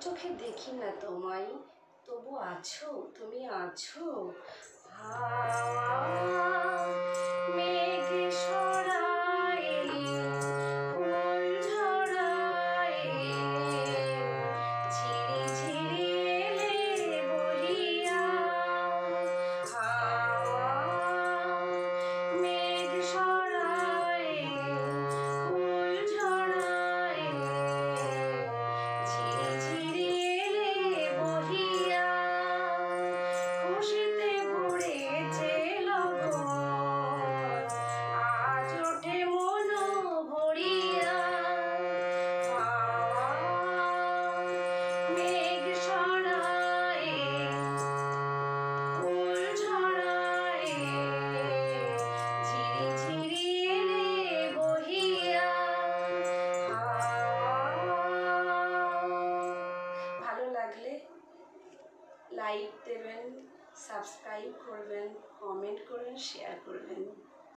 চোখে দেখি না তোমায়, তবু আছো, তুমি আছো। মেঘ সরায়, ফুল ঝরায়, ঝিরি ঝিরি এলে বহিয়া। মেঘ সরায়, ফুল ঝরায়, ঝিরি ঝিরি এলে বহিয়া। খুশিতে ভরেছে লগন, আজ ওঠে মন ভরিয়া। মেঘ সরায়, ফুল ঝরায়, ঝিরি ঝিরি এলে বহিয়া। ভালো লাগলে লাইক দেবেন, সাবস্ক্রাইব করবেন, কমেন্ট করবেন, শেয়ার করবেন।